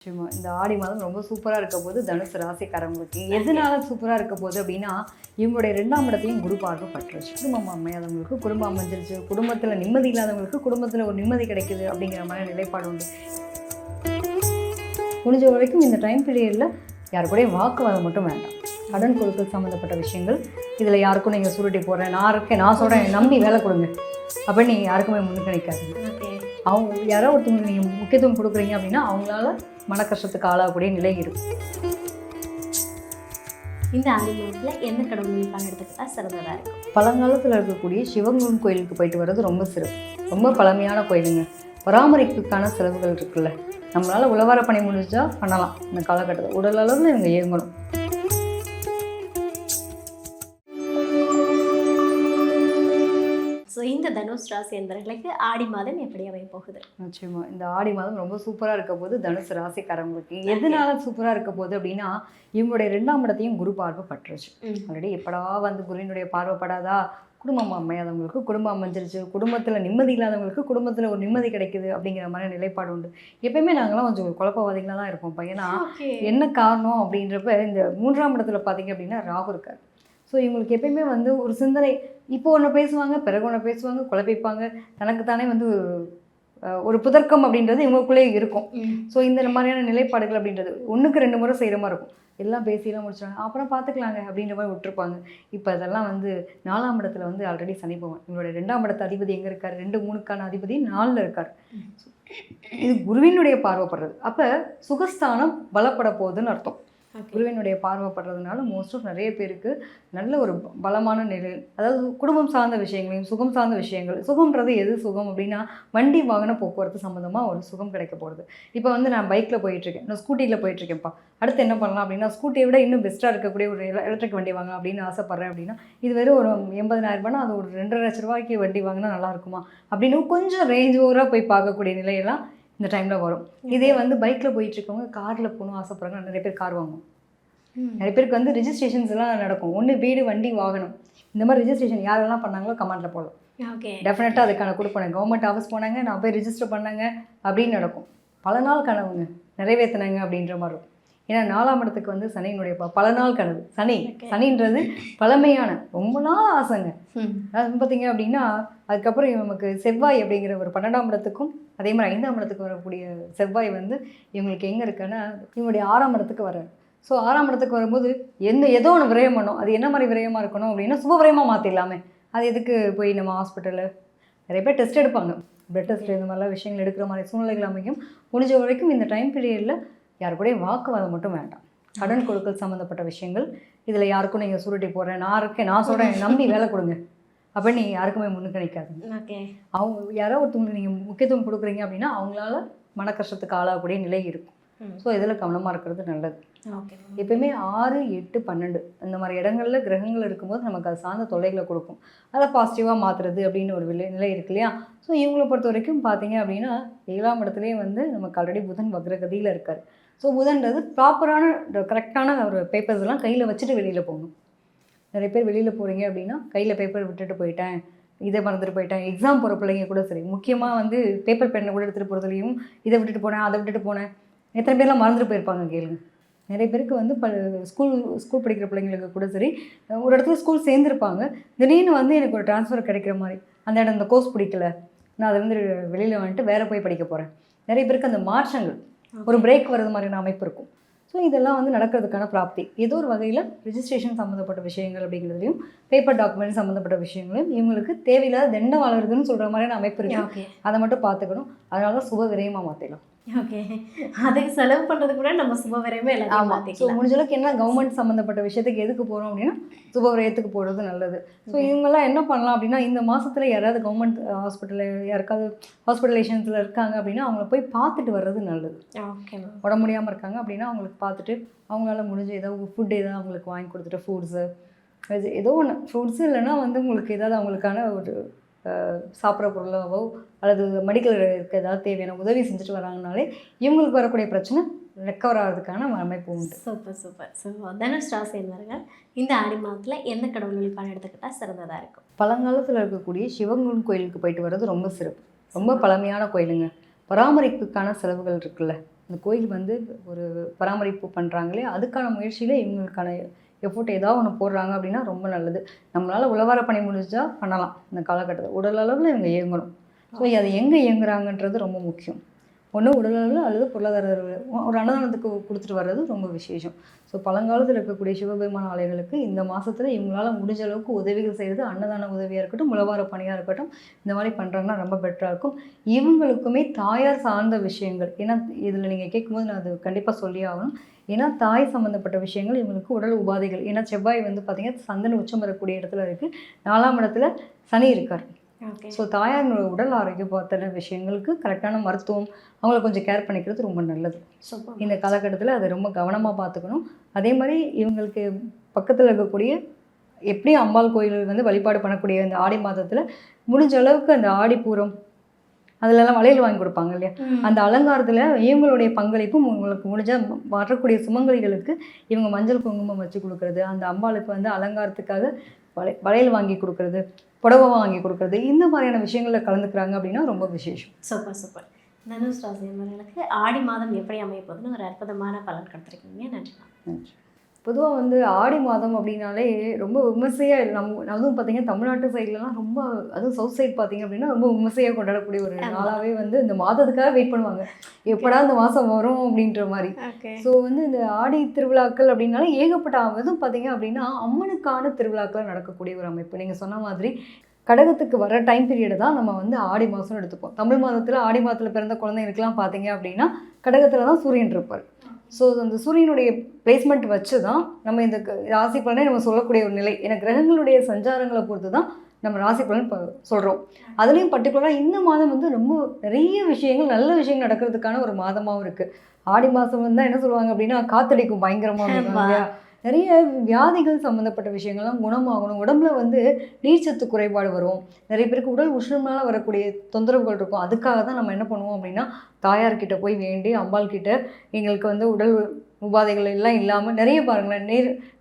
நிச்சயமா. இந்த ஆடி மாதம் ரொம்ப சூப்பரா இருக்க போது தனுசு ராசிக்காரங்களுக்கு. எதனால சூப்பரா இருக்க போகுது அப்படின்னா, இவங்களுடைய 2ஆம் இடத்தையும் குரு பார்வை பட்டுருச்சு. குடும்பம் அமையாதவங்களுக்கு குடும்பம் அமைஞ்சிருச்சு. குடும்பத்துல நிம்மதி இல்லாதவங்களுக்கு குடும்பத்துல ஒரு நிம்மதி கிடைக்குது அப்படிங்கிற மாதிரி நிலைப்பாடு உண்டு. முடிஞ்ச வரைக்கும் இந்த டைம் பீரியட்ல யாரு கூடயும் வாக்குவாதம் மட்டும் வேண்டாம். கடன் கொடுக்கல் சம்மந்தப்பட்ட விஷயங்கள், இதில் யாருக்கும் நீங்கள் சுருட்டி போடுறேன், நான் இருக்கேன், நான் சொல்கிறேன், நம்பி வேலை கொடுங்க அப்படின்னு நீங்கள் யாருக்குமே முன்னுக்கு நிற்காதீங்க. அவங்க யாரோ ஒருத்தவங்க நீங்கள் முக்கியத்துவம் கொடுக்குறீங்க அப்படின்னா அவங்களால மன கஷ்டத்துக்கு ஆளாகக்கூடிய நிலை இருக்கும். இந்த ஆடி மாதத்தில் எந்த கடவுள் வழிபாடு எடுத்துக்கிட்டா சிறந்ததாக இருக்கும்? பழங்காலத்தில் இருக்கக்கூடிய சிவன் கோயிலுக்கு போயிட்டு வர்றது ரொம்ப சிறப்பு. ரொம்ப பழமையான கோயிலுங்க. பராமரிப்புக்கான செலவுகள் இருக்குல்ல, நம்மளால் உழவார பணி முடிஞ்சா பண்ணலாம். இந்த காலகட்டத்தில் உடல் அளவில் இவங்க இயங்கணும். ஸோ இந்த தனுஷ் ராசி என்பவர்களுக்கு ஆடி மாதம் எப்படி அமைய போகுது? நிச்சயமா. இந்த ஆடி மாதம் ரொம்ப சூப்பராக இருக்க போது தனுசு ராசிக்காரங்களுக்கு. எதனால சூப்பராக இருக்க போகுது அப்படின்னா, இவங்களுடைய 2ஆம் இடத்தையும் குரு பார்வை பட்டுருச்சு. ஆல்ரெடி எப்படா வந்து குருவினுடைய பார்வைப்படாதா, குடும்பம் அமையாதவங்களுக்கு குடும்பம் அமைஞ்சிருச்சு. குடும்பத்தில் நிம்மதி இல்லாதவங்களுக்கு குடும்பத்தில் ஒரு நிம்மதி கிடைக்குது அப்படிங்கிற மாதிரி நிலைப்பாடு உண்டு. எப்பயுமே நாங்களாம் கொஞ்சம் குழப்பவாதிகளாக தான் இருப்போம். ஏன்னா என்ன காரணம் அப்படின்றப்ப, இந்த 3ஆம் இடத்துல பார்த்தீங்க அப்படின்னா ராகு இருக்கார். ஸோ இவங்களுக்கு எப்பயுமே வந்து ஒரு சிந்தனை, இப்போ ஒன்று பேசுவாங்க, பிறகு ஒன்று பேசுவாங்க, குழப்பிப்பாங்க. தனக்குத்தானே வந்து ஒரு புதர்க்கம் அப்படின்றது இவங்களுக்குள்ளே இருக்கும். ஸோ இந்த மாதிரியான நிலைப்பாடுகள் அப்படின்றது 1க்கு 2 முறை செய்கிற மாதிரி இருக்கும். எல்லாம் பேசியெல்லாம் முடிச்சிடுவாங்க, அப்புறம் பார்த்துக்கலாங்க அப்படின்ற மாதிரி விட்டுருப்பாங்க. இப்போ அதெல்லாம் வந்து 4ஆம் இடத்துல வந்து ஆல்ரெடி சனி பகவான், இவங்களுடைய 2ஆம் இடத்து அதிபதி எங்கே இருக்கார், 2, 3க்கான அதிபதி 4ல் இருக்கார். இது குருவினுடைய பார்வைப்படுறது. அப்போ சுகஸ்தானம் பலப்பட போகுதுன்னு அர்த்தம். குருவினுடைய பார்வைப்படுறதுனால மோஸ்ட் ஆஃப் நிறைய பேருக்கு நல்ல ஒரு பலமான நிலை, அதாவது குடும்பம் சார்ந்த விஷயங்களையும் சுகம் சார்ந்த விஷயங்கள். சுகம்ன்றது எது சுகம் அப்படின்னா, வண்டி வாகன போக்குவரத்து சம்மந்தமாக ஒரு சுகம் கிடைக்க போகிறது. இப்போ வந்து நான் பைக்கில் போயிட்டுருக்கேன், நான் ஸ்கூட்டியில் போயிட்டுருக்கேன்ப்பா, அடுத்து என்ன பண்ணலாம் அப்படின்னா, ஸ்கூட்டியை விட இன்னும் பெஸ்ட்டாக இருக்கக்கூடிய ஒரு எலக்ட்ரிக் வண்டி வாங்க அப்படின்னு ஆசைப்பட்றேன் அப்படின்னா, இது வெறும் ஒரு 80,000 ரூபாய்னா அது ஒரு 2.5 லட்ச ரூபாய்க்கு வண்டி வாங்கினா நல்லா இருக்குமா அப்படின்னு கொஞ்சம் ரேஞ்ச் ஓவராக போய் பார்க்கக்கூடிய நிலையெல்லாம் இந்த டைமில் வரும். இதே வந்து பைக்கில் போயிட்டுருக்கவங்க காரில் போகணும் ஆசைப்படுறாங்க, நிறைய பேர் கார் வாங்குவோம். நிறைய பேருக்கு வந்து ரிஜிஸ்ட்ரேஷன்ஸ் எல்லாம் நடக்கும். ஒன்று வீடு, வண்டி, வாகனம், இந்த மாதிரி ரிஜிஸ்ட்ரேஷன் யாரெல்லாம் பண்ணாங்களோ கமெண்ட்டில் போடலாம். டெஃபினட்டாக அதுக்கான கொடுப்பேன். கவர்மெண்ட் ஆஃபீஸ் போனாங்க, நான் போய் ரிஜிஸ்டர் பண்ணாங்க அப்படின்னு நடக்கும். பல நாள் கனவுங்க நிறைவேற்றினாங்க அப்படின்ற மாதிரி இருக்கும். ஏன்னா 4ஆம் இடத்துக்கு வந்து சனியினுடைய பல நாள் கனவு. சனின்றது பழமையான ரொம்ப நாள் ஆசைங்க. அது பார்த்தீங்க அப்படின்னா, அதுக்கப்புறம் நமக்கு செவ்வாய் அப்படிங்கிற ஒரு 12ஆம் இடத்துக்கும் அதே மாதிரி 5ஆம் இடத்துக்கு வரக்கூடிய செவ்வாய் வந்து இவங்களுக்கு எங்கே இருக்குன்னா, இவங்களுடைய 6ஆம் இடத்துக்கு வர. ஸோ 6ஆம் இடத்துக்கு வரும்போது ஏதோ ஒன்று விரயம் பண்ணும். அது என்ன மாதிரி விரயமாக இருக்கணும் அப்படின்னா, சுப விரயமாக மாற்றிடலாமே. அது எதுக்கு போய் நம்ம ஹாஸ்பிட்டலில் நிறைய பேர் டெஸ்ட் எடுப்பாங்க, பிளட் டெஸ்ட், இந்த மாதிரிலாம் விஷயங்கள் எடுக்கிற மாதிரி சூழ்நிலைகள் அமைக்கும். முடிஞ்ச வரைக்கும் இந்த டைம் பீரியடில் யாரு கூடயும் வாக்குவாதம் மட்டும் வேண்டாம். கடன் கொடுக்கல் சம்மந்தப்பட்ட விஷயங்கள், இதில் யாருக்கும் நீங்கள் சுருட்டி போடுறேன், நான் இருக்கேன், நான் சொல்கிறேன், நம்பி வேலை கொடுங்க அப்படின்னு நீங்கள் யாருக்குமே முன்னுக்கு நிற்காதுங்க. அவங்க யாரோ ஒருத்தவங்களுக்கு நீங்கள் முக்கியத்துவம் கொடுக்குறீங்க அப்படின்னா அவங்களால மன கஷ்டத்துக்கு ஆளாகக்கூடிய நிலை இருக்கும். ஸோ இதில் கவனமாக இருக்கிறது நல்லது. எப்பயுமே 6, 8, 12 இந்த மாதிரி இடங்களில் கிரகங்கள் இருக்கும்போது நமக்கு அது சார்ந்த தொல்லைகளை கொடுக்கும். அதை பாசிட்டிவாக மாற்றுறது அப்படின்னு ஒரு நிலை இருக்கு இல்லையா? ஸோ இவங்களை பொறுத்த வரைக்கும் பார்த்தீங்க அப்படின்னா 7ஆம் இடத்துலேயே வந்து நமக்கு ஆல்ரெடி புதன் வக்ரகதியில் இருக்கார். ஸோ புதன்றது ப்ராப்பரான கரெக்டான ஒரு பேப்பர்ஸ் எல்லாம் கையில் வச்சுட்டு வெளியில் போகணும். நிறைய பேர் வெளியில் போகிறீங்க அப்படின்னா கையில் பேப்பர் விட்டுட்டு போயிட்டேன், இதை மறந்துட்டு போயிட்டேன். எக்ஸாம் போகிற பிள்ளைங்க கூட சரி, முக்கியமாக வந்து பேப்பர் பெண்ணை கூட எடுத்துகிட்டு போகிறதுலையும் இதை விட்டுட்டு போனேன், அதை விட்டுட்டு போனேன். எத்தனை பேர்லாம் மறந்துட்டு போயிருப்பாங்க கேளுங்க. நிறைய பேருக்கு வந்து ஸ்கூல் படிக்கிற பிள்ளைங்களுக்கு கூட சரி, ஒரு இடத்துல ஸ்கூல் சேர்ந்துருப்பாங்க, திடீர்னு வந்து எனக்கு ஒரு ட்ரான்ஸ்ஃபர் கிடைக்கிற மாதிரி, அந்த இடம் இந்த கோர்ஸ் பிடிக்கல, நான் அதை வந்து வெளியில் வந்துட்டு வேறு போய் படிக்க போகிறேன். நிறைய பேருக்கு அந்த மாற்றங்கள், ஒரு பிரேக் வர்றது மாதிரியான அமைப்பு இருக்கும். ஸோ இதெல்லாம் வந்து நடக்கிறதுக்கான பிராப்தி. ஏதோ ஒரு வகையில் ரிஜிஸ்ட்ரேஷன் சம்மந்தப்பட்ட விஷயங்கள் அப்படிங்கிறதுலையும் பேப்பர் டாக்குமெண்ட் சம்மந்தப்பட்ட விஷயங்களையும் இவங்களுக்கு தேவையில்லாத தண்டம் வளருதுன்னு சொல்கிற மாதிரியான அமைப்பு இருக்குது. அதை மட்டும் பார்த்துக்கணும். அதனால தான் சுப விரயமாக மாற்றிடலாம். அதுக்கு செலவு பண்ணுறது கூட நம்ம சுப விரயமே எல்லாம். ஸோ முடிஞ்ச அளவுக்கு என்ன கவர்மெண்ட் சம்மந்தப்பட்ட விஷயத்துக்கு எதுக்கு போகிறோம் அப்படின்னா சுப விரயத்துக்கு போகிறது நல்லது. ஸோ இவங்கெல்லாம் என்ன பண்ணலாம் அப்படின்னா, இந்த மாதத்தில் யாராவது கவர்மெண்ட் ஹாஸ்பிட்டலில் யாருக்காவது ஹாஸ்பிட்டலைசேஷன்ஸில் இருக்காங்க அப்படின்னா அவங்கள போய் பார்த்துட்டு வர்றது நல்லது. உடம்பு முடியாமல் இருக்காங்க அப்படின்னா அவங்களுக்கு பார்த்துட்டு அவங்களால முடிஞ்ச ஏதாவது ஃபுட் ஏதாவது அவங்களுக்கு வாங்கி கொடுத்துட்டு, ஃப்ரூட்ஸு ஏதோ ஒன்று, ஃப்ரூட்ஸு இல்லைன்னா வந்து உங்களுக்கு ஏதாவது அவங்களுக்கான ஒரு சாப்பிட்ற பொருளாவோ அல்லது மெடிக்கல் இருக்க ஏதாவது தேவையான உதவி செஞ்சுட்டு வராங்கனாலே இவங்களுக்கு வரக்கூடிய பிரச்சனை ரெக்கவர் ஆகிறதுக்கான அமைப்பு உண்டு. சூப்பர். ஸோ தனுஷ் ராசி என்பவர்கள் இந்த ஆடி மாதத்தில் எந்த கடவுள் வழிபாடு எடுத்துக்கிட்டால் சிறந்ததாக இருக்கும்? பழங்காலத்தில் இருக்கக்கூடிய சிவன் கோயிலுக்கு போயிட்டு வர்றது ரொம்ப சிறப்பு. ரொம்ப பழமையான கோயிலுங்க. பராமரிப்புக்கான செலவுகள் இருக்குல்ல, அந்த கோயில் வந்து ஒரு பராமரிப்பு பண்ணுறாங்களே அதுக்கான முயற்சியில் இவங்களுக்கான எஃபோர்ட் ஏதாவது ஒன்று போடுறாங்க அப்படின்னா ரொம்ப நல்லது. நம்மளால் உழவார பணி முடிஞ்சா பண்ணலாம் இந்த காலகட்டத்தில். உடல் அளவில் இவங்க இயங்கணும். ஸோ அது எங்கே இயங்குறாங்கன்றது ரொம்ப முக்கியம். ஒன்று உடல் அளவில் அல்லது பொருளாதார அளவில் ஒரு அன்னதானத்துக்கு கொடுத்துட்டு வர்றது ரொம்ப விசேஷம். ஸோ பழங்காலத்தில் இருக்கக்கூடிய சிவபெருமான ஆலயங்களுக்கு இந்த மாதத்தில் இவங்களால் முடிஞ்ச அளவுக்கு உதவிகள் செய்கிறது, அன்னதான உதவியாக இருக்கட்டும், உழவார பணியாக இருக்கட்டும், இந்த மாதிரி பண்ணுறாங்கன்னா ரொம்ப பெட்டராக இருக்கும். இவங்களுக்குமே தாயார் சார்ந்த விஷயங்கள், ஏன்னா இதில் நீங்கள் கேட்கும்போது நான் அது கண்டிப்பாக சொல்லி ஆகணும். ஏன்னா தாய் சம்மந்தப்பட்ட விஷயங்கள் இவங்களுக்கு உடல் உபாதைகள். ஏன்னா செவ்வாய் வந்து பார்த்திங்கன்னா சந்திரன் உச்சம் வரக்கூடிய இடத்துல இருக்குது, 4ஆம் இடத்துல சனி இருக்கார். ஸோ தாயாரோட உடல் ஆரோக்கியம் பார்த்த விஷயங்களுக்கு கரெக்டான மருத்துவம் அவங்கள கொஞ்சம் கேர் பண்ணிக்கிறது ரொம்ப நல்லது. இந்த காலகட்டத்தில் அதை ரொம்ப கவனமாக பார்த்துக்கணும். அதே மாதிரி இவங்களுக்கு பக்கத்தில் இருக்கக்கூடிய எப்படியும் அம்பாள் கோயில் வந்து வழிபாடு பண்ணக்கூடிய இந்த ஆடி மாதத்தில் முடிஞ்ச அளவுக்கு அந்த ஆடிப்பூரம் அதிலெல்லாம் வளையல் வாங்கி கொடுப்பாங்க இல்லையா, அந்த அலங்காரத்தில் இவங்களுடைய பங்களிப்பும் உங்களுக்கு முடிஞ்சால் வரக்கூடிய சுமங்கலிகளுக்கு இவங்க மஞ்சள் குங்குமம் வச்சு கொடுக்குறது, அந்த அம்பாளுக்கு வந்து அலங்காரத்துக்காக வளையல் வாங்கி கொடுக்குறது, புடவை வாங்கி கொடுக்குறது, இந்த மாதிரியான விஷயங்களில் கலந்துக்கிறாங்க அப்படின்னா ரொம்ப விசேஷம். Super super. தனுஷ் ராசி என்பவர்களுக்கு ஆடி மாதம் எப்படி அமைய போகுதுன்னு ஒரு அற்புதமான பலன் கொடுத்துருக்கீங்க. நன்றி. நன்றி. பொதுவாக வந்து ஆடி மாதம் அப்படின்னாலே ரொம்ப விமர்சையாக அதுவும் பார்த்தீங்கன்னா தமிழ்நாட்டு சைட்லலாம் ரொம்ப, அதுவும் சவுத் சைட் பார்த்தீங்க அப்படின்னா ரொம்ப விமர்சையாக கொண்டாடக்கூடிய ஒரு நாளாகவே வந்து இந்த மாதத்துக்காக வெயிட் பண்ணுவாங்க, எப்படா இந்த மாதம் வரும் அப்படின்ற மாதிரி. ஸோ வந்து இந்த ஆடி திருவிழாக்கள் அப்படின்னாலே ஏகப்பட்ட அதுவும் பார்த்தீங்க அப்படின்னா அம்மனுக்கான திருவிழாக்கள் நடக்கக்கூடிய ஒரு அமைப்பு. நீங்கள் சொன்ன மாதிரி கடகத்துக்கு வர டைம் பீரியடை தான் நம்ம வந்து ஆடி மாதம்னு எடுத்துப்போம். தமிழ் மாதத்தில் ஆடி மாதத்தில் பிறந்த குழந்தைங்களுக்குலாம் பார்த்தீங்க அப்படின்னா கடகத்தில் தான் சூரியன் இருப்பார். ஸோ அந்த சூரியனுடைய பிளேஸ்மெண்ட் வச்சு தான் நம்ம இந்த ராசி பலனை நம்ம சொல்லக்கூடிய ஒரு நிலை. ஏன்னா கிரகங்களுடைய சஞ்சாரங்களை பொறுத்து தான் நம்ம ராசி பலன் இப்போ சொல்கிறோம். அதுலேயும் பர்டிகுலராக இந்த மாதம் வந்து ரொம்ப நிறைய விஷயங்கள், நல்ல விஷயங்கள் நடக்கிறதுக்கான ஒரு மாதமாகவும் இருக்குது. ஆடி மாதம் வந்து என்ன சொல்லுவாங்க அப்படின்னா காத்தடிக்கும் பயங்கரமாக இருக்கும் இல்லையா, நிறைய வியாதிகள் சம்மந்தப்பட்ட விஷயங்கள்லாம் குணமாகணும். உடம்புல வந்து நீர்ச்சத்து குறைபாடு வரும், நிறைய பேருக்கு உடல் உஷ்ணம்னால வரக்கூடிய தொந்தரவுகள் இருக்கும். அதுக்காக தான் நம்ம என்ன பண்ணுவோம் அப்படின்னா தாயார்கிட்ட போய் வேண்டி அம்பாள் கிட்ட எங்களுக்கு வந்து உடல் உபாதைகள் எல்லாம் இல்லாமல் நிறைய பாருங்களேன்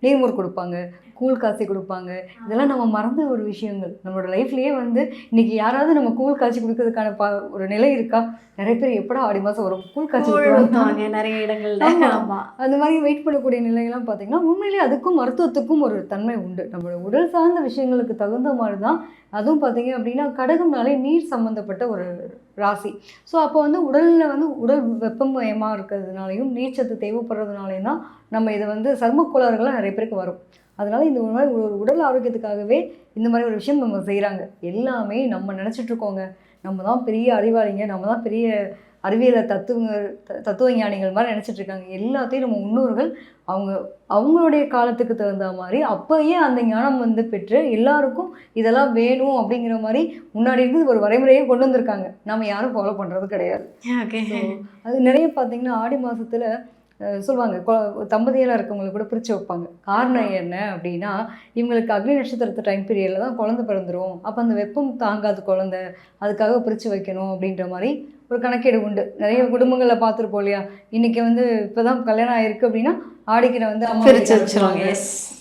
நீர்மோர் கொடுப்பாங்க, கூழ் காய்ச்சி கொடுப்பாங்க. இதெல்லாம் நம்ம மறந்த ஒரு விஷயங்கள். நம்மளோட லைஃப்லேயே வந்து இன்றைக்கி யாராவது நம்ம கூழ் காய்ச்சி கொடுக்கறதுக்கான ஒரு நிலை இருக்கா? நிறைய பேர் எப்படா ஆடி மாதம் வரும் கூழ் காய்ச்சி கொடுப்பாங்க நிறைய இடங்கள்ல. அந்த மாதிரி வெயிட் பண்ணக்கூடிய நிலையெல்லாம் பார்த்திங்கன்னா உண்மையிலேயே அதுக்கும் மருத்துவத்துக்கும் ஒரு தன்மை உண்டு. நம்மளோட உடல் சார்ந்த விஷயங்களுக்கு தகுந்த மாதிரி தான். அதுவும் பார்த்திங்க அப்படின்னா கடகம்னாலே நீர் சம்மந்தப்பட்ட ஒரு ராசி. ஸோ அப்போ வந்து உடலில் வந்து உடல் வெப்பமயமாக இருக்கிறதுனாலையும் நீர்ச்சத்து தேவைப்படுறதுனாலையும் தான் நம்ம இதை வந்து சர்ம கோளாறுகள்லாம் நிறைய பேருக்கு வரும். அதனால் இந்த மாதிரி ஒரு உடல் ஆரோக்கியத்துக்காகவே இந்த மாதிரி ஒரு விஷயம் நம்ம செய்கிறாங்க. எல்லாமே நம்ம நினச்சிட்ருக்கோங்க நம்ம தான் பெரிய அறிவாளிங்க, நம்ம தான் பெரிய அறிவியலை தத்துவ ஞானிகள் மாதிரி நினச்சிட்ருக்காங்க. எல்லாத்தையும் நம்ம முன்னோர்கள் அவங்களுடைய காலத்துக்கு தகுந்த மாதிரி அப்போயே அந்த ஞானம் வந்து பெற்று எல்லாருக்கும் இதெல்லாம் வேணும் அப்படிங்கிற மாதிரி முன்னாடி இருந்து ஒரு வரைமுறையே கொண்டு வந்திருக்காங்க. நம்ம யாரும் ஃபாலோ பண்ணுறது கிடையாது. அது நிறைய பார்த்திங்கன்னா ஆடி மாதத்தில் சொல்லுவாங்க தம்பதியெல்லாம் இருக்கவங்களை கூட பிரித்து வைப்பாங்க. காரணம் என்ன அப்படின்னா இவங்களுக்கு அக்னி நட்சத்திரத்து டைம் பீரியடில் தான் குழந்தை பிறந்துடும், அப்போ அந்த வெப்பம் தாங்காது குழந்தை, அதுக்காக பிரித்து வைக்கணும் அப்படின்ற மாதிரி ஒரு கணக்கீடு உண்டு. நிறைய குடும்பங்களில் பார்த்துருப்போம் இல்லையா, இன்றைக்கி வந்து இப்போ தான் கல்யாணம் ஆகிருக்கு அப்படின்னா ஆடிக்கிற வந்து அம்மா பிரித்து வச்சுருவாங்க.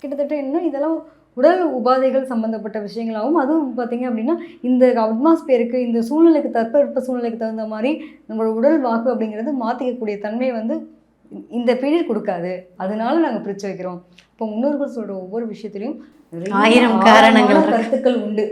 கிட்டத்தட்ட இன்னும் இதெல்லாம் உடல் உபாதைகள் சம்மந்தப்பட்ட விஷயங்களாகவும், அதுவும் பார்த்திங்க அப்படின்னா இந்த அட்மாஸ்பியருக்கு இந்த சூழ்நிலைக்கு தட்பவெப்ப சூழ்நிலைக்கு தகுந்த மாதிரி நம்மளோட உடல் வாக்கு அப்படிங்கிறது மாற்றிக்கக்கூடிய தன்மை வந்து இந்த பீரியட் கொடுக்காது, அதனால நாங்கள் பிரித்து வைக்கிறோம். இப்போ முன்னோர்கள் சொல்கிற ஒவ்வொரு விஷயத்துலையும் 1000 காரணங்கள் கருத்துக்கள் உண்டு.